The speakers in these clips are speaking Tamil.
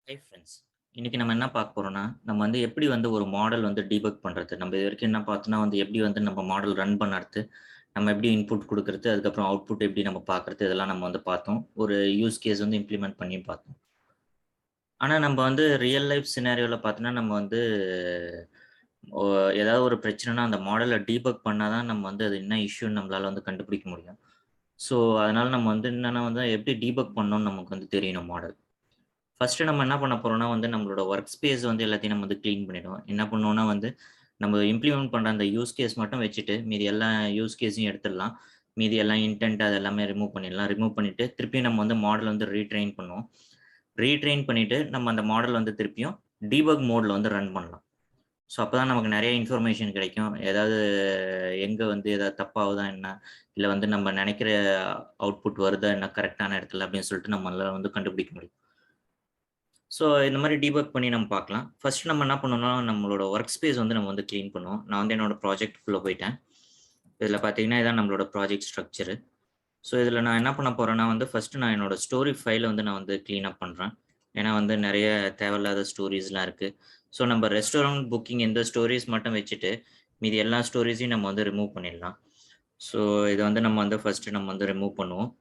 Hi friends. இன்னைக்கு நம்ம என்ன பார்க்க போறோம்னா, நம்ம வந்து எப்படி வந்து ஒரு மாடல் வந்து டீபக் பண்றது. நம்ம இதுவரைக்கும் என்ன பார்த்தோம்னா வந்து எப்படி வந்து நம்ம மாடல் ரன் பண்ணறது, நம்ம எப்படி இன்புட் குடுக்குறது, அதுக்கப்புறம் அவுட்புட் எப்படி நம்ம பார்க்கறது, இதெல்லாம் நம்ம வந்து பார்த்தோம். ஒரு யூஸ் கேஸ் வந்து இம்ப்ளிமெண்ட் பண்ணியும் பார்த்தோம். ஆனா நம்ம வந்து ரியல் லைஃப் சினாரியோல பார்த்தோம்னா, நம்ம வந்து ஒ ஏதாவது ஒரு பிரச்சனைனா அந்த மாடல டீபக் பண்ணா தான் நம்ம வந்து அது என்ன இஷ்யூன்னு நம்மளால வந்து கண்டுபிடிக்க முடியும். ஸோ, அதனால நம்ம வந்து என்னன்னா வந்து எப்படி டீபக் பண்ணணும்னு நமக்கு வந்து தெரியணும் மாடல். ஃபர்ஸ்ட்டு நம்ம என்ன பண்ண போறோம்னா வந்து, நம்மளோட ஒர்க் ஸ்பேஸ் வந்து எல்லாத்தையும் நம்ம வந்து கிளீன் பண்ணிடுவோம். என்ன பண்ணுவோம்னா வந்து, நம்ம இம்ப்ளிமெண்ட் பண்ற அந்த யூஸ் கேஸ் மட்டும் வச்சுட்டு, மீதி எல்லா யூஸ் கேஸையும் எடுத்துடலாம். மீதி எல்லாம் இன்டென்ட் அது எல்லாமே ரிமூவ் பண்ணிடலாம். ரிமூவ் பண்ணிட்டு, திருப்பியும் நம்ம வந்து மாடல் வந்து ரீட்ரெயின் பண்ணுவோம். ரீட்ரெயின் பண்ணிட்டு, நம்ம அந்த மாடல் வந்து திருப்பியும் டீபக் மோட்ல வந்து ரன் பண்ணலாம். ஸோ, அப்பதான் நமக்கு நெறைய இன்ஃபர்மேஷன் கிடைக்கும். ஏதாவது எங்க வந்து ஏதாவது தப்பாவுதா என்ன? இல்ல வந்து நம்ம நெனைக்கிற அவுட்புட் வருதா என்ன கரெக்ட்டான இடத்துல அப்படின்னு சொல்லிட்டு நம்மளால வந்து கண்டுபிடிக்க முடியும். ஸோ, இந்த மாரி டீபக் பண்ணி நம்ம பார்க்கலாம். ஃபர்ஸ்ட் நம்ம என்ன பண்ணணும்னா, நம்மளோட ஒர்க் ஸ்பேஸ் வந்து நம்ம வந்து கிளீன் பண்ணுவோம். நான் வந்து என்னோட ப்ராஜெக்ட்குள்ள போயிட்டேன். இதில பார்த்தீங்கன்னா, இதான் நம்மளோட ப்ராஜெக்ட் ஸ்ட்ரக்சரு. ஸோ, இதில நான் என்ன பண்ண போறேன்னா வந்து, ஃபர்ஸ்ட் நான் என்னோட ஸ்டோரி ஃபைல வந்து நான் வந்து கிளீன் அப் பண்றேன். ஏன்னா வந்து நெறைய தேவையில்லாத ஸ்டோரீஸ்லாம் இருக்கு. ஸோ, நம்ம ரெஸ்டாரண்ட் புக்கிங் இந்த ஸ்டோரீஸ் மட்டும் வச்சுட்டு, மீதி எல்லா ஸ்டோரீஸையும் நம்ம வந்து ரிமூவ் பண்ணிடலாம். ஸோ, இத வந்து நம்ம வந்து ஃபர்ஸ்ட் நம்ம வந்து ரிமூவ் பண்ணுவோம்.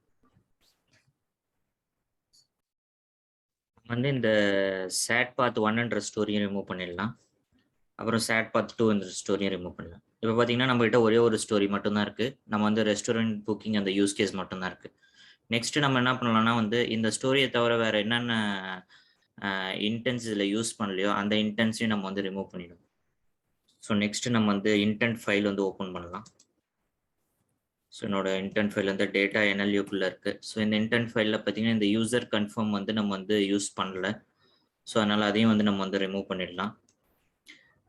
வந்து இந்த சேட் பாத் 1ன்ற ஸ்டோரிய ரிமூவ் பண்ணிடலாம். அப்புறம் சேட் பாத் 2ன்ற ஸ்டோரியும் ரிமூவ் பண்ணலாம். இப்ப பார்த்தீங்கன்னா, நம்மகிட்ட ஒரே ஒரு ஸ்டோரி மட்டும் தான் இருக்கு. நம்ம வந்து ரெஸ்டாரண்ட் புக்கிங் அந்த யூஸ் கேஸ் மட்டும் தான் இருக்கு. நெக்ஸ்ட் நம்ம என்ன பண்ணலாம்னா வந்து, இந்த ஸ்டோரிய தவிர வேற என்னென்ன இன்டென்ஸ் இதுல யூஸ் பண்ணலையோ, அந்த இன்டென்ஸையும் நம்ம வந்து ரிமூவ் பண்ணிடுவோம். ஸோ நெக்ஸ்ட் நம்ம வந்து இன்டென்ட் ஃபைல் வந்து ஓப்பன் பண்ணலாம். ஸோ என்னோட இன்டென்ட் ஃபைல் வந்து டேட்டா NLUக்குள்ள இருக்கு. ஸோ இந்த இன்டென்ட் ஃபைல்ல பார்த்தீங்கன்னா, இந்த யூசர் கன்ஃபர்ம் வந்து நம்ம வந்து யூஸ் பண்ணல. ஸோ அதனால அதையும் வந்து நம்ம வந்து ரிமூவ் பண்ணிடலாம்.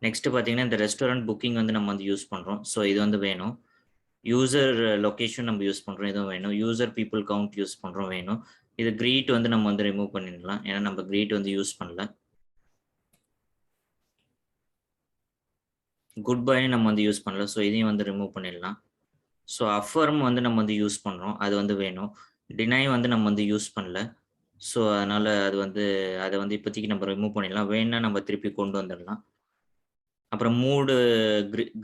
நெக்ஸ்ட் பார்த்தீங்கன்னா, இந்த ரெஸ்டாரண்ட் புக்கிங் வந்து நம்ம வந்து யூஸ் பண்றோம். ஸோ இது வந்து வேணும். யூசர் லொகேஷன் நம்ம யூஸ் பண்றோம். இதுவும் வேணும். யூசர் பீப்பிள் கவுண்ட் யூஸ் பண்றோம் வேணும். இது கிரீட் வந்து நம்ம வந்து ரிமூவ் பண்ணிடலாம். ஏன்னா நம்ம கிரீட் வந்து யூஸ் பண்ணல. குட் பை நம்ம வந்து யூஸ் பண்ணல. ஸோ இதையும் வந்து ரிமூவ் பண்ணிடலாம். ஸோ அஃபர்ம் வந்து நம்ம வந்து யூஸ் பண்றோம். அது வந்து வேணும். டினை வந்து நம்ம வந்து யூஸ் பண்ணல. ஸோ அதனால அது வந்து அத வந்து இப்போதைக்கு நம்ம ரிமூவ் பண்ணிடலாம். வேணும்னா நம்ம திருப்பி கொண்டு வந்துடலாம். அப்புறம் மூடு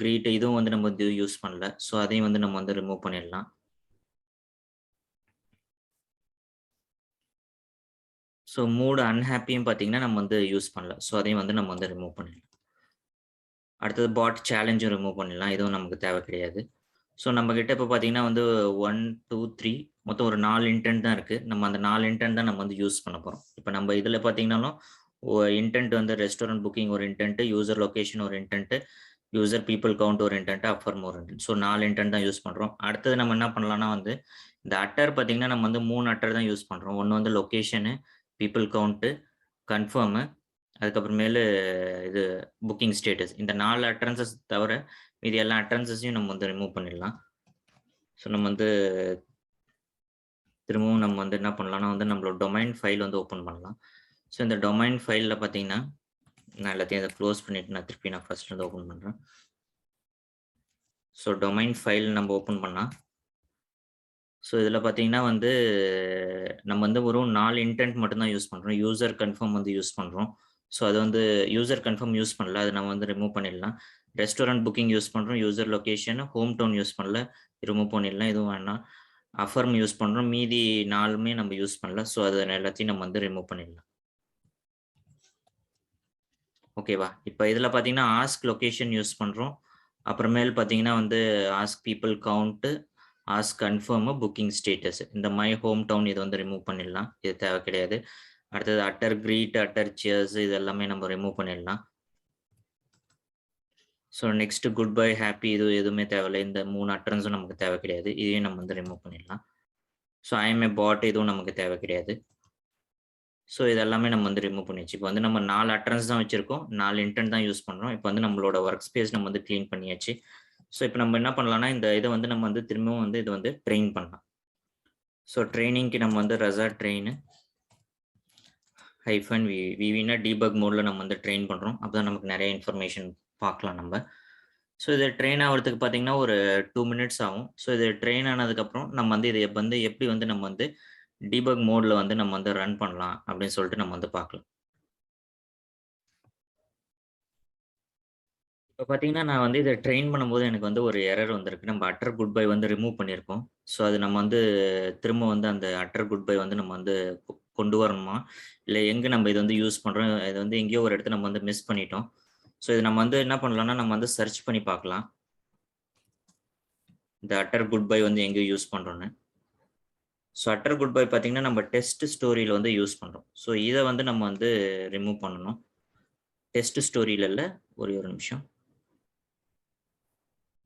கிரீட் இதுவும் வந்து நம்ம வந்து யூஸ் பண்ணல. ஸோ அதையும் வந்து நம்ம வந்து ரிமூவ் பண்ணிடலாம். ஸோ மூட் அன்ஹேப்பியும் பார்த்தீங்கன்னா, நம்ம வந்து யூஸ் பண்ணல. ஸோ அதையும் வந்து நம்ம வந்து ரிமூவ் பண்ணிடலாம். அடுத்தது பாட் சேலஞ்சும் ரிமூவ் பண்ணிடலாம். இதுவும் நமக்கு தேவை கிடையாது. ஸோ நம்மகிட்ட இப்ப பார்த்தீங்கன்னா வந்து 1, 2, 3 மொத்தம் ஒரு 4 இன்டென்ட் தான் இருக்கு. நம்ம அந்த 4 இன்டென்ட் தான் நம்ம வந்து யூஸ் பண்ண போறோம். இப்ப நம்ம இதுல பார்த்தீங்கன்னாலும், இன்டென்ட் வந்து ரெஸ்டாரண்ட் புக்கிங் ஒரு இன்டென்ட், யூசர் லொகேஷன் ஒரு இன்டென்ட், யூசர் பீப்பிள் கவுண்ட் ஒரு இன்டென்ட், அஃபர்ம் ஒரு இன்டென்ட். ஸோ 4 இன்டென்ட் தான் யூஸ் பண்றோம். அடுத்தது நம்ம என்ன பண்ணலாம்னா வந்து, இந்த அட்டர் பார்த்தீங்கன்னா, நம்ம வந்து 3 அட்டர் தான் யூஸ் பண்றோம். ஒண்ணு வந்து லொகேஷனு, பீப்பிள் கவுண்ட், கன்ஃபர்மு அதுக்கப்புறமேலு இது புக்கிங் ஸ்டேட்டஸ். இந்த 4 அட்டரன்ஸஸ் தவிர, மீதி எல்லா அட்டரன்ஸஸையும் நம்ம வந்து ரிமூவ் பண்ணிடலாம். ஸோ நம்ம வந்து திரும்பவும் நம்ம வந்து என்ன பண்ணலாம்னா வந்து நம்மளோட டொமைன் ஃபைல் வந்து ஓப்பன் பண்ணலாம். ஸோ இந்த டொமைன் ஃபைல்ல பார்த்தீங்கன்னா, நான் எல்லாத்தையும் இத க்ளோஸ் பண்ணிட்டு நான் திருப்பி நான் ஃபர்ஸ்ட்லருந்து ஓப்பன் பண்றேன். ஸோ டொமைன் ஃபைல் நம்ம ஓப்பன் பண்ணா, ஸோ இதில பார்த்தீங்கன்னா வந்து நம்ம வந்து வெறும் 4 இன்டென்ட் மட்டும் தான் யூஸ் பண்றோம். யூசர் கன்ஃபர்ம் வந்து யூஸ் பண்றோம். ஸோ அது வந்து யூசர் கன்ஃபர்ம் யூஸ் பண்ணல. அத நம்ம வந்து ரிமூவ் பண்ணிடலாம். ரெஸ்டாரண்ட் புக்கிங் யூஸ் பண்றோம். User location, home town use பண்ணல. ரிமூவ் பண்ணிடலாம். இதுவும் வேணாம். அஃபர்ம் யூஸ் பண்றோம். மீதி 4மே நம்ம யூஸ் பண்ணல. ஸோ அது எல்லாத்தையும் நம்ம வந்து ரிமூவ் பண்ணிடலாம். ஓகேவா? இப்ப இதில பார்த்தீங்கன்னா, ஆஸ்க் லொகேஷன் யூஸ் பண்றோம். அப்புறமேல் பார்த்தீங்கன்னா வந்து ask people count, ask confirm, booking status. இந்த மை ஹோம் டவுன் இத வந்து ரிமூவ் பண்ணிடலாம். இது தேவை கிடையாது. அடுத்தது அட்டர் கிரீட், அட்டர் சியர்ஸ் இது எல்லாமே நம்ம ரிமூவ் பண்ணிடலாம். So next good bye, happy இது எதுவுமே தேவையில்ல. இந்த 3 அட்டரன்ஸும் நமக்கு தேவை கிடையாது. இதையும் நம்ம வந்து ரிமூவ் பண்ணிடலாம். ஸோ ஐ அம் எ பாட் இதுவும் நமக்கு தேவை கிடையாது. ஸோ இது எல்லாமே நம்ம வந்து ரிமூவ் பண்ணியாச்சு. இப்ப வந்து நம்ம 4 அட்டரன்ஸ் தான் வச்சிருக்கோம். 4 இன்டென்ட் தான் யூஸ் பண்றோம். இப்ப வந்து நம்மளோட வொர்க் ஸ்பேஸ் நம்ம வந்து கிளீன் பண்ணியாச்சு. ஸோ இப்ப நம்ம என்ன பண்ணலாம்னா, இந்த இத வந்து நம்ம வந்து திரும்பவும் வந்து இத வந்து ட்ரெயின் பண்ணலாம். ஸோ ட்ரெய்னிங்க்கு நம்ம வந்து ரஸா ட்ரெயின் ஹைஃபன் விவின்னா டீபக் மோட்ல நம்ம வந்து ட்ரெயின் பண்றோம். அப்பதான் நமக்கு நெறைய இன்ஃபர்மேஷன் பார்க்கலாம் நம்ப. ஸோ இது ட்ரெயின் ஆவறதுக்கு பார்த்தீங்கன்னா, ஒரு 2 மினிட்ஸ் ஆகும். ஸோ இது ட்ரெயின் ஆனதுக்கப்புறம் நம்ம வந்து இத எப்படி வந்து நம்ம வந்து டீபக் மோட்ல வந்து நம்ம வந்து ரன் பண்ணலாம் அப்படின்னு சொல்லிட்டு நம்ம வந்து பார்க்கலாம். இப்ப பார்த்தீங்கன்னா, நான் வந்து இத ட்ரெயின் பண்ணும்போது எனக்கு வந்து ஒரு எரர் வந்திருக்கு. நம்ம அட்டர் குட் பை வந்து ரிமூவ் பண்ணியிருக்கோம். ஸோ, அது நம்ம வந்து திரும்ப வந்து அந்த அட்டர் குட் பை வந்து நம்ம வந்து கொண்டு வரணுமா? இல்ல எங்க நம்ம இத வந்து யூஸ் பண்றோம்? இது வந்து எங்கேயோ ஒரு இடத்துல நம்ம வந்து மிஸ் பண்ணிட்டோம். ஸோ, இது நம்ம வந்து என்ன பண்ணலாம்னா, நம்ம வந்து சர்ச் பண்ணி பார்க்கலாம். இந்த அட்டர் குட் பை வந்து எங்க யூஸ் பண்றோம்ன்னு. ஸோ, அட்டர் குட் பை பார்த்தீங்கன்னா, நம்ம டெஸ்ட் ஸ்டோரியில வந்து யூஸ் பண்றோம். ஸோ, இத வந்து நம்ம வந்து ரிமூவ் பண்ணணும். டெஸ்ட் ஸ்டோரியில இல்ல. ஒரே ஒரு நிமிஷம்.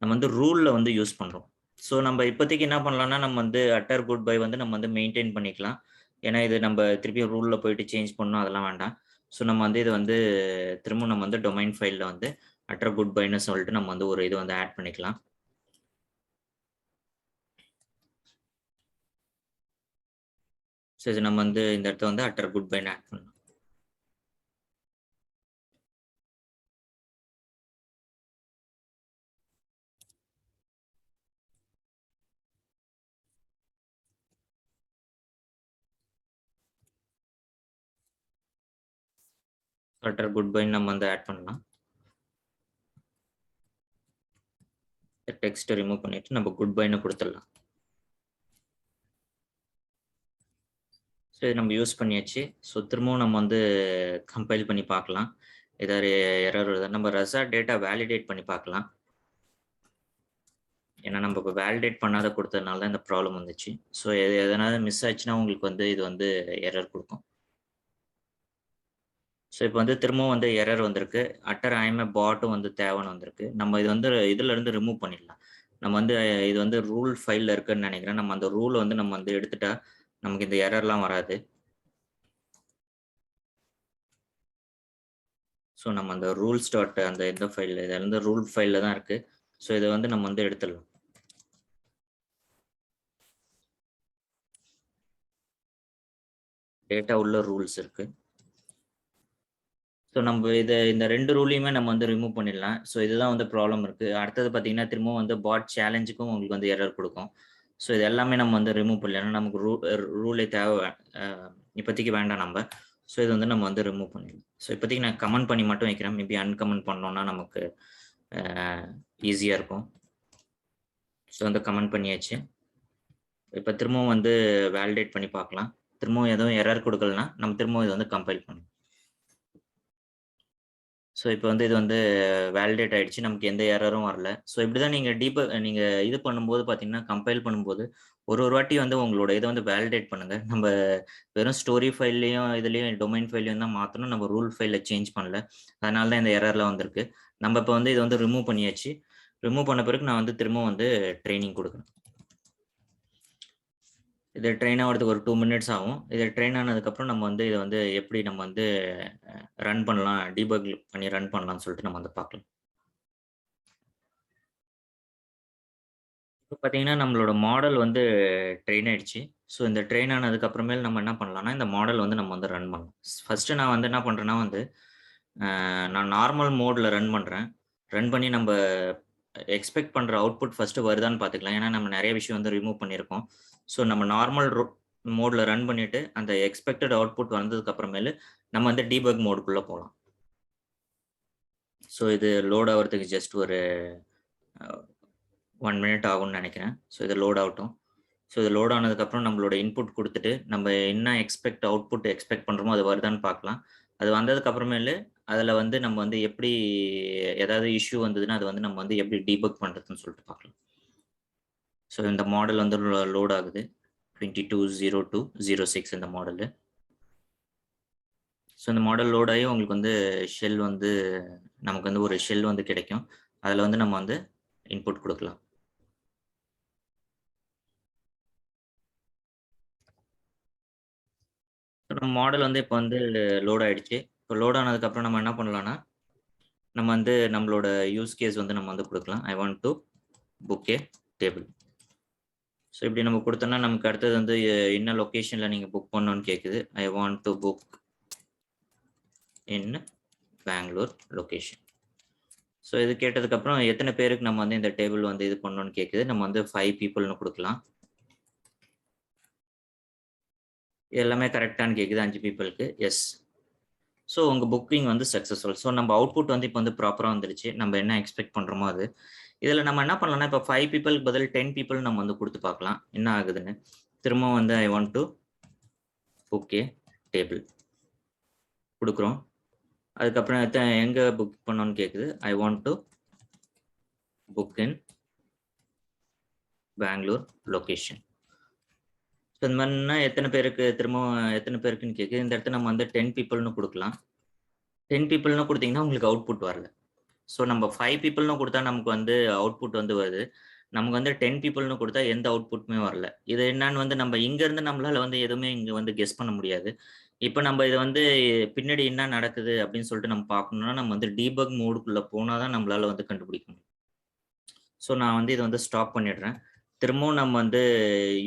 நம்ம வந்து ரூல்ல வந்து யூஸ் பண்றோம். ஸோ நம்ம இப்போதைக்கு என்ன பண்ணலாம்னா, நம்ம வந்து அட்டர் குட் பை வந்து நம்ம வந்து மெயின்டெயின் பண்ணிக்கலாம். ஏன்னா, இது நம்ம திருப்பியும் ரூல்ல போயிட்டு சேஞ்ச் பண்ணணும் அதெல்லாம் வேண்டாம். ஸோ நம்ம வந்து இத வந்து திரும்ப நம்ம வந்து டொமைன் ஃபைல்ல வந்து அட்டர் குட் பைன்னு சொல்லிட்டு நம்ம வந்து ஒரு இது வந்து ஆட் பண்ணிக்கலாம். ஸோ இது நம்ம வந்து இந்த இடத்துல வந்து அட்டர் குட் பைன்னு ஆட் பண்ணலாம். அட்டர் குட் பைன்னு நம்ம வந்து ஆட் பண்ணலாம். டெக்ஸ்ட்ட ரிமூவ் பண்ணிட்டு நம்ம குட் பைன்னு குடுத்துடலாம். ஸோ இது நம்ம யூஸ் பண்ணியாச்சு. ஸோ திரும்பவும் நம்ம வந்து கம்பைல் பண்ணி பார்க்கலாம். ஏதாவது எரர் வருதா? நம்ம ரஸா டேட்டா வேலிடேட் பண்ணி பார்க்கலாம். ஏன்னா நம்ம இப்ப வேலிடேட் பண்ணாத குடுத்ததுனால தான் இந்த ப்ராப்ளம் வந்துச்சு. ஸோ எதனாவது மிஸ் ஆச்சுன்னா உங்களுக்கு வந்து இது வந்து எரர் குடுக்கும். ஸோ இப்ப வந்து திரும்பவும் வந்து எரர் வந்திருக்கு. அட்டர் ஐ அம் எ பாட்டும் வந்து தேவைன்னு வந்திருக்கு. நம்ம இது வந்து இதுலருந்து ரிமூவ் பண்ணிடலாம். நம்ம வந்து இது வந்து ரூல் ஃபைல்ல இருக்குன்னு நெனைக்கிறேன். நம்ம அந்த ரூல வந்து நம்ம வந்து எடுத்துட்டா, நமக்கு இந்த எரர்லாம் வராது. ஸோ நம்ம அந்த ரூல்ஸ் டாட் அந்த இந்த ஃபைல்ல இது வந்து ரூல் ஃபைல்ல தான் இருக்கு. ஸோ இத வந்து நம்ம வந்து எடுத்துடலாம். டேட்டா உள்ள ரூல்ஸ் இருக்கு. ஸோ நம்ம இந்த 2 ரூலையுமே நம்ம வந்து ரிமூவ் பண்ணிடலாம். ஸோ இதுதான் வந்து ப்ராப்ளம் இருக்கு. அடுத்தது பார்த்தீங்கன்னா, திரும்பவும் வந்து பாட் சேலஞ்சுக்கும் உங்களுக்கு வந்து எரர் குடுக்கும். ஸோ இது எல்லாமே நம்ம வந்து ரிமூவ் பண்ணலாம். ஏன்னா நமக்கு ரூலே தேவ அ இப்போதைக்கு வேண்டாம் நம்ப. ஸோ இது வந்து நம்ம வந்து ரிமூவ் பண்ணிடலாம். ஸோ இப்போதைக்கு நான் கமெண்ட் பண்ணி மட்டும் வைக்கிறேன். மேபி அன்கமெண்ட் பண்ணோம்னா நமக்கு அ ஈஸியா இருக்கும். ஸோ வந்து கமெண்ட் பண்ணியாச்சு. இப்ப திரும்பவும் வந்து வேலிடேட் பண்ணி பார்க்கலாம். திரும்பவும் எதுவும் எரர் குடுக்கலன்னா, நம்ம திரும்பவும் இத வந்து கம்பைல் பண்ணணும். ஸோ, இப்ப வந்து இது வந்து வேலிடேட் ஆயிடுச்சு. நமக்கு எந்த எரரும் வரல. ஸோ, இப்படிதான் நீங்க இது பண்ணும்போது பார்த்தீங்கன்னா, கம்பைல் பண்ணும்போது ஒரு வாட்டி வந்து உங்களோட இத வந்து வேலிடேட் பண்ணுங்க. நம்ப வெறும் ஸ்டோரி ஃபைல்லயும், இதுலயும் டொமைன் ஃபைல்லயும் தான் மாத்தணும். நம்ம ரூல் ஃபைல்ல சேஞ்ச் பண்ணல. அதனால தான் இந்த எரர்லாம் வந்திருக்கு. நம்ம இப்ப வந்து இத வந்து ரிமூவ் பண்ணியாச்சு. ரிமூவ் பண்ண பிறகு நான் வந்து திரும்பவும் வந்து ட்ரெய்னிங் குடுக்கணும். இது ட்ரெயின் ஆவறதுக்கு ஒரு 2 மினிட்ஸ் ஆகும். இது ட்ரெயின் ஆனதுக்கப்புறம் நம்ம வந்து இத வந்து எப்படி நம்ம வந்து ரன் பண்ணலாம், டீபக் பண்ணி ரன் பண்ணலாம்னு சொல்லிட்டு நம்ம வந்து பார்க்கலாம். இப்ப பார்த்தீங்கன்னா, நம்மளோட மாடல் வந்து ட்ரெயின் ஆயிடுச்சு. ஸோ, இந்த ட்ரெயின் ஆனதுக்கு அப்புறமேல் நம்ம என்ன பண்ணலாம்னா, இந்த மாடல் வந்து நம்ம வந்து ரன் பண்ணலாம். ஃபர்ஸ்ட்டு நான் வந்து என்ன பண்றேன்னா வந்து, நான் நார்மல் மோட்ல ரன் பண்றேன். ரன் பண்ணி நம்ப எக்ஸ்பெக்ட் பண்ற அவுட்புட் ஃபர்ஸ்ட்டு வருதான்னு பார்த்துக்கலாம். ஏன்னா, நம்ம நெறைய விஷயம் வந்து ரிமூவ் பண்ணியிருக்கோம். ஸோ, நம்ம நார்மல் மோட்ல ரன் பண்ணிட்டு, அந்த எக்ஸ்பெக்டட் அவுட்புட் வந்ததுக்கு அப்புறமேலு, நம்ம வந்து டீபக் மோடுக்குள்ள போலாம். ஸோ, இது லோட் ஆவறதுக்கு ஜஸ்ட் ஒரு அ 1 மினிட் ஆகும்னு நெனைக்கிறேன். ஸோ, இது லோட் ஆகட்டும். ஸோ, இது லோட் ஆனதுக்கப்புறம் நம்மளோட இன்புட் குடுத்துட்டு, நம்ம என்ன அவுட்புட் எக்ஸ்பெக்ட் பண்றோமோ, அது வருதான்னு பார்க்கலாம். அது வந்ததுக்கு அப்புறமேலு, அதுல வந்து நம்ம வந்து எப்படி ஏதாவது இஷ்யூ வந்ததுன்னா, அத வந்து நம்ம வந்து எப்படி டீபக் பண்றதுன்னு சொல்லிட்டு பார்க்கலாம். ஸோ, இந்த மாடல் வந்து லோட் ஆகுது. 220206 இந்த மாடலு. ஸோ, இந்த மாடல் லோட் ஆகி உங்களுக்கு வந்து ஷெல் வந்து நமக்கு வந்து ஒரு ஷெல் வந்து கிடைக்கும். அதுல வந்து நம்ம வந்து இன்புட் குடுக்கலாம். நம்ம மாடல் வந்து இப்ப வந்து லோட் ஆயிடுச்சு. இப்ப லோட் ஆனதுக்கப்புறம் நம்ம என்ன பண்ணலாம்னா, நம்ம வந்து நம்மளோட யூஸ் கேஸ் வந்து நம்ம வந்து குடுக்கலாம். I want to book a table. So இப்படி நம்ம குடுத்தோம்னா, நமக்கு அடுத்தது வந்து என்ன லொகேஷன்ல நீங்க புக் பண்ணணும்னு கேட்குது. I want to book in Bangalore location. So இது கேட்டதுக்கப்புறம் எத்தன பேருக்கு நம்ம வந்து இந்த டேபிள் வந்து இது பண்ணணும்னு கேட்குது. நம்ம வந்து 5 பீப்பிள்னு குடுக்கலாம். எல்லாமே கரெக்ட்டான்னு கேட்குது 5 பீப்பிள்க்கு. எஸ். ஸோ உங்க புக்கிங் வந்து சக்ஸஸ்ஃபுல். ஸோ நம்ம அவுட்புட் வந்து இப்போ வந்து ப்ராப்பரா வந்துருச்சு. நம்ம என்ன எக்ஸ்பெக்ட் பண்றோமோ அது. இதுல நம்ம என்ன பண்ணலாம்னா, இப்போ 5 பீப்பிள்க்கு பதில் 10 பீப்பிள் நம்ம வந்து குடுத்து பார்க்கலாம். என்ன ஆகுதுன்னு. திரும்பவும் வந்து I want to book a table குடுக்குறோம். அதுக்கப்புறம் எங்க புக் பண்ணணும்னு கேக்குது. I want to book in Bangalore location. So இந்த மாரினா எத்தன பேருக்கு திரும்பவும் எத்தன பேருக்குன்னு கேக்குது. இந்த இடத்துல நம்ம வந்து 10 பீப்பிள்ன்னு குடுக்கலாம். 10 பீப்பிள்ன்னு குடுத்தீங்கன்னா உங்களுக்கு அவுட்புட் வரல. ஸோ நம்ம 5 பீப்பிள்ன்னு குடுத்தா நமக்கு வந்து அவுட்புட் வந்து வருது. நமக்கு வந்து 10 பீப்பிள்ன்னு குடுத்தா எந்த அவுட்புட்டுமே வரல. இது என்னன்னு வந்து நம்ம இங்க இருந்து நம்மளால வந்து எதுவுமே இங்க வந்து கெஸ் பண்ண முடியாது. இப்ப நம்ம இத வந்து பின்னாடி என்ன நடக்குது அப்படின்னு சொல்லிட்டு நம்ம பார்க்கணும்னா, நம்ம வந்து டீபக் மோடுக்குள்ள போனா தான் நம்மளால வந்து கண்டுபிடிக்க முடியும். ஸோ நான் வந்து இத வந்து ஸ்டாப் பண்ணிடுறேன். திரும்பவும் நம்ம வந்து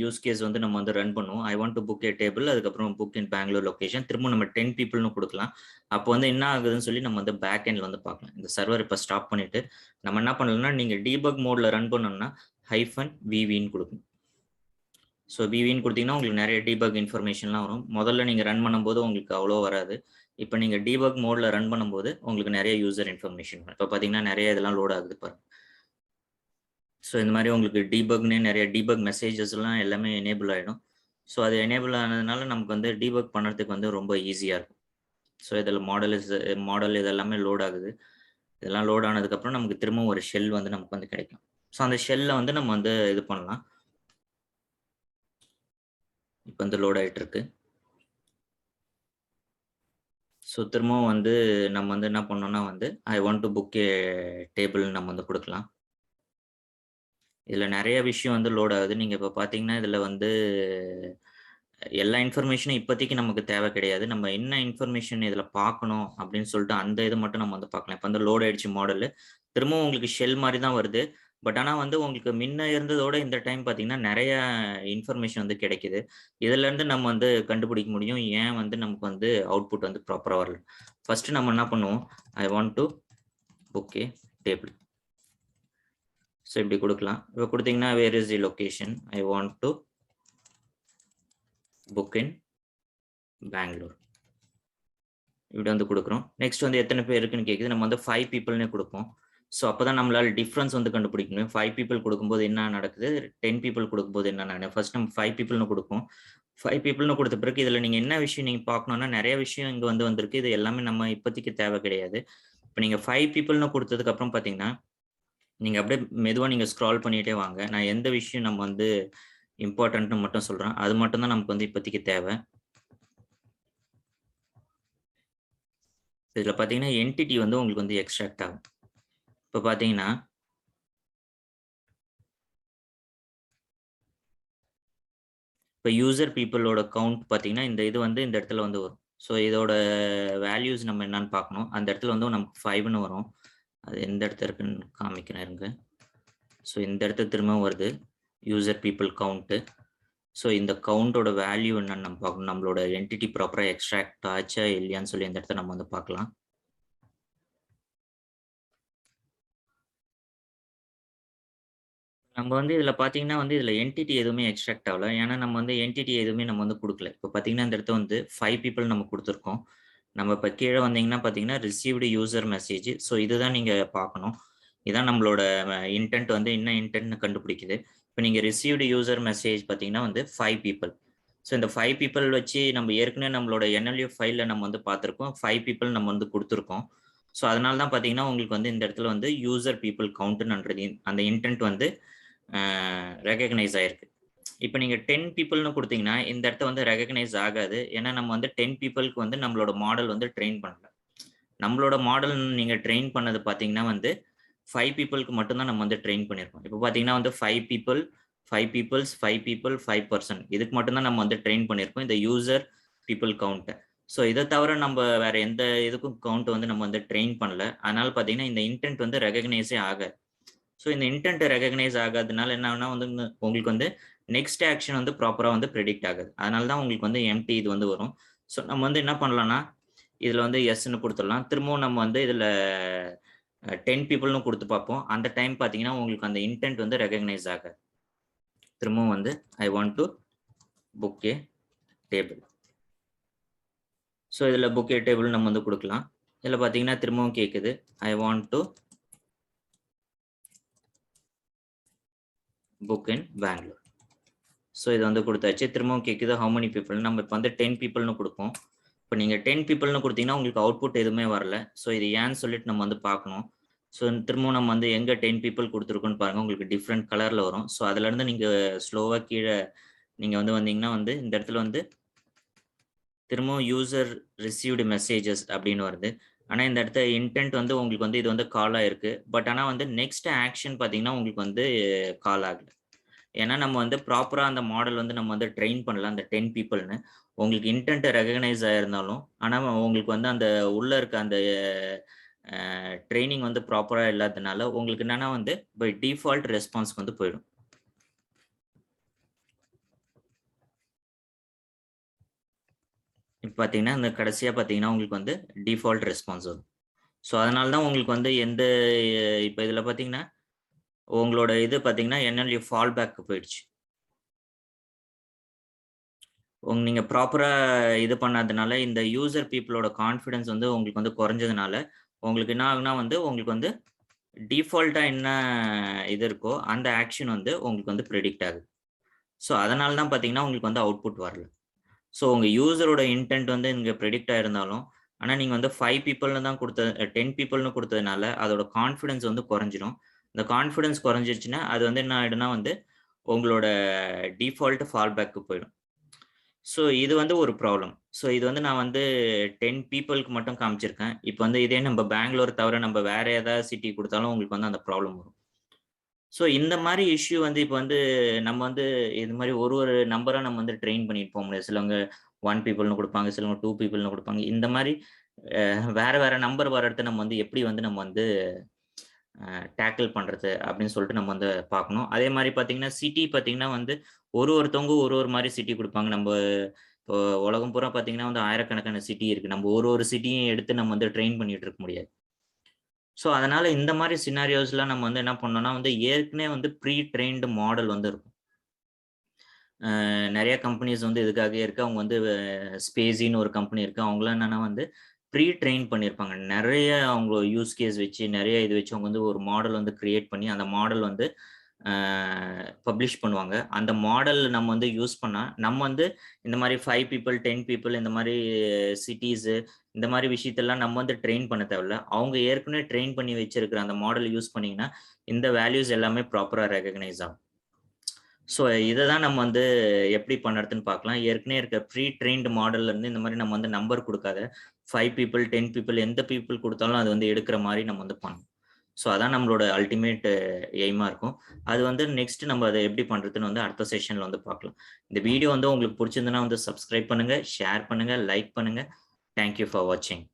யூஸ் கேஸ் வந்து நம்ம வந்து ரன் பண்ணுவோம். I want to book a table. அதுக்கப்புறம் புக் இன் பெங்களூர் லொகேஷன். திரும்பவும் நம்ம 10 பீப்பிள்ன்னு குடுக்கலாம். அப்போ வந்து என்ன ஆகுதுன்னு சொல்லி நம்ம வந்து பேக் எண்ட்ல வந்து பார்க்கலாம். இந்த சர்வர் இப்ப ஸ்டாப் பண்ணிட்டு, நம்ம என்ன பண்ணலாம்னா, நீங்க டீபக் மோட்ல ரன் பண்ணணும்னா -vvன்னு குடுக்கணும். ஸோ vvன்னு குடுத்தீங்கன்னா, உங்களுக்கு நெறைய டீபக் இன்ஃபர்மேஷன்லாம் வரும். முதல்ல நீங்க ரன் பண்ணும்போது உங்களுக்கு அவ்வளோ வராது. இப்ப நீங்க டீபக் மோட்ல ரன் பண்ணும்போது, உங்களுக்கு நெறைய யூசர் இன்ஃபர்மேஷன் வரும். இப்ப பார்த்தீங்கன்னா, நெறைய இதெல்லாம் லோட் ஆகுது பாருங்க. ஸோ இந்த மாரி உங்களுக்கு டீபக்ன்னே நெறைய டீபக் மெசேஜஸ்லாம் எல்லாமே எனேபிள் ஆயிடும். ஸோ அது எனேபிள் ஆனதுனால நமக்கு வந்து டீபக் பண்றதுக்கு வந்து ரொம்ப ஈஸியா இருக்கும். ஸோ இதில மாடல் இது எல்லாமே லோட் ஆகுது. இதெல்லாம் லோட் ஆனதுக்கப்புறம் நமக்கு திரும்பவும் ஒரு ஷெல் வந்து நமக்கு வந்து கிடைக்கும். ஸோ அந்த ஷெல்ல வந்து நம்ம வந்து இது பண்ணலாம். இப்ப வந்து லோட் ஆயிட்டு இருக்கு. ஸோ திரும்பவும் வந்து நம்ம வந்து என்ன பண்ணோம்னா வந்து, I want to book a டேபிள்ன்னு நம்ம வந்து குடுக்கலாம். இதுல நெறைய விஷயம் வந்து லோட் ஆகுது. நீங்க இப்ப பார்த்தீங்கன்னா, இதுல வந்து எல்லா இன்ஃபர்மேஷனும் இப்போதைக்கு நமக்கு தேவை கிடையாது. நம்ம என்ன இன்ஃபர்மேஷன் இதுல பார்க்கணும் அப்படின்னு சொல்லிட்டு அந்த இத மட்டும் நம்ம வந்து பார்க்கலாம். இப்ப வந்து லோட் ஆயிடுச்சு மாடலு. திரும்பவும் உங்களுக்கு ஷெல் மாரி தான் வருது. பட் ஆனா வந்து உங்களுக்கு முன்ன இருந்ததோட இந்த டைம் பார்த்தீங்கன்னா, நெறைய இன்ஃபர்மேஷன் வந்து கிடைக்குது. இதுலருந்து நம்ம வந்து கண்டுபிடிக்க முடியும். ஏன் வந்து நமக்கு வந்து அவுட்புட் வந்து ப்ராப்பரா வரல. ஃபர்ஸ்ட் நம்ம என்ன பண்ணுவோம், I want to book a table. So இப்படி குடுக்கலாம். இப்ப குடுத்தீங்கன்னா, where is the location? I want to book in Bangalore. இப்படி வந்து குடுக்குறோம். நெக்ஸ்ட் வந்து எத்தன பேர் இருக்குன்னு கேட்குது. நம்ம வந்து 5 பீப்பிள்னே குடுப்போம். ஸோ அப்பதான் நம்மளால டிஃபரன்ஸ் வந்து கண்டுபிடிக்க முடியும். 5 பீப்பிள் குடுக்கும்போது என்ன நடக்குது? 10 பீப்பிள் குடுக்கும்போது என்ன நடக்குது? ஃபர்ஸ்ட் நம்ம 5 பீப்பிள்னு குடுப்போம். 5 பீப்பிள்னு குடுத்த பிறகு இதுல நீங்க என்ன விஷயம் நீங்க பார்க்கணும்னா, நெறைய விஷயம் இங்க வந்து வந்திருக்கு. இது எல்லாமே நம்ம இப்போதைக்கு தேவை கிடையாது. இப்ப நீங்க 5 பீப்பிள்னு குடுத்ததுக்கு அப்புறம் பார்த்தீங்கன்னா, நீங்க அப்படியே மெதுவா நீங்க ஸ்க்ரால் பண்ணிட்டே வாங்க. நான் எந்த விஷயம் நம்ம வந்து இம்பார்ட்டன்ட்ன்னு மட்டும் சொல்றேன். அது மட்டும் தான் நமக்கு வந்து இப்போதைக்கு தேவை. இதுல பார்த்தீங்கன்னா, என்டிட்டி வந்து உங்களுக்கு வந்து எக்ஸ்ட்ராக்ட் ஆகும். இப்ப பார்த்தீங்கன்னா, இப்ப யூசர் பீப்பிளோட கவுண்ட் பார்த்தீங்கன்னா, இந்த இது வந்து இந்த இடத்துல வந்து வரும். ஸோ இதோட வேல்யூஸ் நம்ம என்னன்னு பார்க்கணும். அந்த இடத்துல வந்து நமக்கு 5ன்னு வரும். அது எந்த இடத்துல இருக்குன்னு காமிக்கிறேன் இருங்க. ஸோ இந்த இடத்துல திரும்பவும் வருது. User people count. ஸோ இந்த கவுண்டோட வேல்யூ என்னன்னு நம்ம பார்க்கணும். நம்மளோட என்டிட்டி ப்ராப்பரா எக்ஸ்ட்ராக்ட் ஆச்சா இல்லையான்னு சொல்லி இந்த இடத்துல நம்ம வந்து பார்க்கலாம். நம்ம வந்து இதில பார்த்தீங்கன்னா வந்து இதில என்டிட்டி எதுவுமே எக்ஸ்ட்ராக்ட் ஆவல. ஏன்னா நம்ம வந்து என்டிட்டி எதுவுமே நம்ம வந்து குடுக்கல. இப்ப பார்த்தீங்கன்னா, இந்த இடத்துல வந்து 5 பீப்பிள் நம்ம குடுத்துருக்கோம். நம்ம இப்ப கீழ வந்தீங்கன்னா பார்த்தீங்கன்னா, ரிசீவ்டு யூசர் மெசேஜ். ஸோ இதுதான் நீங்க பார்க்கணும். இதான் நம்மளோட இன்டென்ட் வந்து என்ன இன்டென்ட்ன்னு கண்டுபிடிக்குது. இப்ப நீங்க ரிசீவ்டு யூசர் மெசேஜ் பார்த்தீங்கன்னா வந்து 5 பீப்பிள். ஸோ இந்த 5 பீப்பிள் வச்சு நம்ம ஏற்கனவே நம்மளோட NLP ஃபைல்ல நம்ம வந்து பார்த்திருக்கோம். 5 பீப்பிள் நம்ம வந்து குடுத்துருக்கோம். ஸோ அதனால தான் பார்த்தீங்கன்னா, உங்களுக்கு வந்து இந்த இடத்துல வந்து யூசர் பீப்பிள் கவுண்ட்ன்றது அந்த இன்டென்ட் வந்து ரெகக்னைஸ் ஆயிருக்கு. இப்ப நீங்க 10 பீப்பிள்ன்னு குடுத்தீங்கன்னா, இந்த இடத்த வந்து ரெகக்னைஸ் ஆகாது. ஏன்னா நம்ம வந்து 10 பீப்பிள்க்கு வந்து நம்மளோட மாடல் வந்து ட்ரெயின் பண்ணல. நம்மளோட மாடல் நீங்க ட்ரெயின் பண்ணது பார்த்தீங்கன்னா வந்து 5 பீப்பிள்க்கு மட்டும் தான் நம்ம வந்து ட்ரெயின் பண்ணியிருக்கோம். இப்ப பார்த்தீங்கன்னா வந்து 5 பீப்பிள், 5 பீப்பிள்ஸ், 5 பீப்பிள், 5% இதுக்கு மட்டும் தான் நம்ம வந்து ட்ரெயின் பண்ணியிருக்கோம். இந்த யூசர் பீப்பிள் கவுண்ட்ட. ஸோ இத தவிர நம்ப வேற எந்த இதுக்கும் கவுண்ட் வந்து நம்ம வந்து ட்ரெயின் பண்ணல. அதனால பார்த்தீங்கன்னா, இந்த இன்டென்ட் வந்து ரெகக்னைஸே ஆகாது. ஸோ இந்த இன்டென்ட் ரெகக்னைஸ் ஆகாதனால என்ன ஆகும்னா வந்து உங்களுக்கு வந்து நெக்ஸ்ட் ஆக்ஷன் வந்து ப்ராப்பரா வந்து பிரெடிக்ட் ஆகாது. அதனால தான் உங்களுக்கு வந்து எம்ப்டி இது வந்து வரும். ஸோ நம்ம வந்து என்ன பண்ணலாம்னா, இதுல வந்து எஸ்ன்னு குடுத்துடலாம். திரும்பவும் நம்ம வந்து இதுல 10 பீப்பிள்ன்னு குடுத்து பார்ப்போம். அந்த டைம் பார்த்தீங்கன்னா, உங்களுக்கு அந்த இன்டென்ட் வந்து ரெகக்னைஸ் ஆகாது. திரும்பவும் வந்து I want to book a table. So இதில் புக்கே டேபிள் நம்ம வந்து கொடுக்கலாம். இதில் பார்த்தீங்கன்னா திரும்பவும் கேட்குது, I want to book in Bangalore. So இது வந்து கொடுத்தாச்சு. திரும்பவும் கேட்குது ஹவு many people. நம்ம இப்போ வந்து 10 பீப்புள்னு கொடுப்போம். இப்போ நீங்கள் 10 பீப்புள்னு கொடுத்தீங்கன்னா உங்களுக்கு அவுட்புட் எதுவுமே வரல. ஸோ இது ஏன்னு சொல்லிட்டு நம்ம வந்து பார்க்கணும். ஸோ திரும்பவும் நம்ம வந்து எங்கே 10 பீப்புள் கொடுத்துருக்கோன்னு பாருங்கள், உங்களுக்கு டிஃப்ரெண்ட் கலரில் வரும். ஸோ அதுலேருந்து நீங்கள் ஸ்லோவாக கீழே நீங்கள் வந்து வந்தீங்கன்னா வந்து இந்த இடத்துல வந்து திரும்பவும் யூசர் ரிசீவ்டு மெசேஜஸ் அப்படின்னு வருது. ஆனால் இந்த இடத்த இன்டென்ட் வந்து உங்களுக்கு வந்து இது வந்து கால் ஆயிருக்கு. பட் ஆனால் வந்து நெக்ஸ்ட் ஆக்ஷன் பார்த்தீங்கன்னா உங்களுக்கு வந்து கால் ஆகல. ஏன்னா நம்ம வந்து ப்ராப்பராக அந்த மாடல் வந்து நம்ம வந்து ட்ரெயின் பண்ணலாம் அந்த 10 பீப்புள்னு. உங்களுக்கு இன்டென்ட் ரெகக்னைஸ் ஆயிருந்தாலும் ஆனால் உங்களுக்கு வந்து அந்த உள்ள இருக்க அந்த ட்ரைனிங் வந்து ப்ராப்பராக இல்லாததுனால உங்களுக்கு என்னன்னா வந்து பை டிஃபால்ட் ரெஸ்பான்ஸ்க்கு வந்து போயிடும். இப்போ பார்த்தீங்கன்னா இந்த கடைசியாக பார்த்தீங்கன்னா உங்களுக்கு வந்து டிஃபால்ட் ரெஸ்பான்ஸ் வரும். ஸோ அதனால தான் உங்களுக்கு வந்து எந்த இப்போ இதில் பார்த்தீங்கன்னா உங்களோட இது பார்த்தீங்கன்னா NLP ஃபால் பேக் போயிடுச்சு. நீங்க ப்ராப்பரா இது பண்ணாதனால இந்த யூசர் பீப்புளோட கான்ஃபிடன்ஸ் வந்து உங்களுக்கு வந்து குறைஞ்சதுனால, உங்களுக்கு என்ன ஆகும்னா வந்து உங்களுக்கு வந்து டிஃபால்ட்டா என்ன இது இருக்கோ, அந்த ஆக்ஷன் வந்து உங்களுக்கு வந்து பிரெடிக்ட் ஆகுது. ஸோ அதனால தான் பார்த்தீங்கன்னா, உங்களுக்கு வந்து அவுட்புட் வரல. ஸோ உங்க யூசரோட இன்டென்ட் வந்து இங்க பிரெடிக்ட் ஆயிருந்தாலும், ஆனா நீங்க வந்து 5 பீப்பிள்னு தான் 10 பீப்பிள்னு குடுத்ததுனால, அதோட கான்ஃபிடன்ஸ் வந்து குறைஞ்சிரும். இந்த கான்ஃபிடன்ஸ் குறைஞ்சிருச்சுன்னா, அது வந்து என்ன ஆயிடும்னா வந்து, உங்களோட டிஃபால்ட் ஃபால் பேக்க்கு போயிடும். ஸோ இது வந்து ஒரு ப்ராப்ளம். ஸோ இது வந்து நான் வந்து 10 பீப்பிள்க்கு மட்டும் காமிச்சிருக்கேன். இப்ப வந்து இதே நம்ம பெங்களூர் தவிர நம்ம வேற ஏதாவது சிட்டி குடுத்தாலும் உங்களுக்கு வந்து அந்த ப்ராப்ளம் வரும். ஸோ இந்த மாரி இஷ்யூ வந்து இப்ப வந்து நம்ம வந்து இது மாரி ஒரு ஒரு நம்பரா நம்ம வந்து ட்ரெயின் பண்ணிட்டு போ முடியாது. சிலவங்க 1 பீப்பிள்னு குடுப்பாங்க, சிலவங்க 2 பீப்பிள்னு குடுப்பாங்க. இந்த மாரி வேற வேற நம்பர் வர இடத்த நம்ம வந்து எப்படி வந்து நம்ம வந்து டேக்கிள் பண்றது அப்படின்னு சொல்லிட்டு நம்ம வந்து பார்க்கணும். அதே மாரி பார்த்தீங்கன்னா, சிட்டி பார்த்தீங்கன்னா வந்து ஒருத்தவங்க ஒரு ஒரு மாரி சிட்டி குடுப்பாங்க. இப்போ உலகம் பூரா பார்த்தீங்கன்னா வந்து ஆயிரக்கணக்கான சிட்டி இருக்கு. நம்ம ஒரு ஒரு சிட்டியும் எடுத்து நம்ம வந்து ட்ரெயின் பண்ணிட்டு இருக்க முடியாது. ஸோ அதனால இந்த மாரி சினாரியோஸ்லாம் நம்ம வந்து என்ன பண்ணணும்னா வந்து ஏற்கனவே வந்து ப்ரீ ட்ரெயின்டு மாடல் வந்து இருக்கும். நெறைய கம்பெனிஸ் வந்து இதுக்காகவே இருக்கு. அவங்க வந்து ஸ்பேஸின்னு ஒரு கம்பெனி இருக்கு. அவங்கலாம் என்னன்னா வந்து ப்ரீ ட்ரெயின் பண்ணியிருப்பாங்க. நெறைய அவங்க யூஸ் கேஸ் வச்சு, நெறைய இது வச்சு அவங்க வந்து ஒரு மாடல் வந்து கிரியேட் பண்ணி, அந்த மாடல் வந்து அ பப்ளிஷ் பண்ணுவாங்க. அந்த மாடல் நம்ம வந்து யூஸ் பண்ணா, நம்ம வந்து இந்த மாரி 5 பீப்பிள், 10 பீப்பிள் இந்த மாரி சிட்டீஸு இந்த மாரி விஷயத்தெல்லாம் நம்ம வந்து ட்ரெயின் பண்ண தேவையில்ல. அவங்க ஏற்கனவே ட்ரெயின் பண்ணி வச்சிருக்கிற அந்த மாடல் யூஸ் பண்ணீங்கன்னா, இந்த வேல்யூஸ் எல்லாமே ப்ராப்பரா ரெகக்னைஸ் ஆகும். ஸோ இத தான் நம்ம வந்து எப்படி பண்ணுறதுன்னு பார்க்கலாம். ஏற்கனவே இருக்க ப்ரீ ட்ரெயின்டு மாடல்ல இருந்து இந்த மாரி நம்ம வந்து நம்பர் குடுக்காத 5 பீப்பிள், 10 பீப்பிள் எந்த பீப்பிள் குடுத்தாலும் அது வந்து எடுக்கிற மாரி நம்ம வந்து பண்ணணும். ஸோ அதான் நம்மளோட அல்டிமேட் எய்மா இருக்கும். அது வந்து நெக்ஸ்ட் நம்ம அத எப்படி பண்றதுன்னு வந்து அடுத்த செஷன்ல வந்து பார்க்கலாம். இந்த வீடியோ வந்து உங்களுக்கு புடிச்சிருந்ததுன்னா வந்து சப்ஸ்கிரைப் பண்ணுங்க, ஷேர் பண்ணுங்க, லைக் பண்ணுங்க. தேங்க் யூ ஃபார் வாட்சிங்.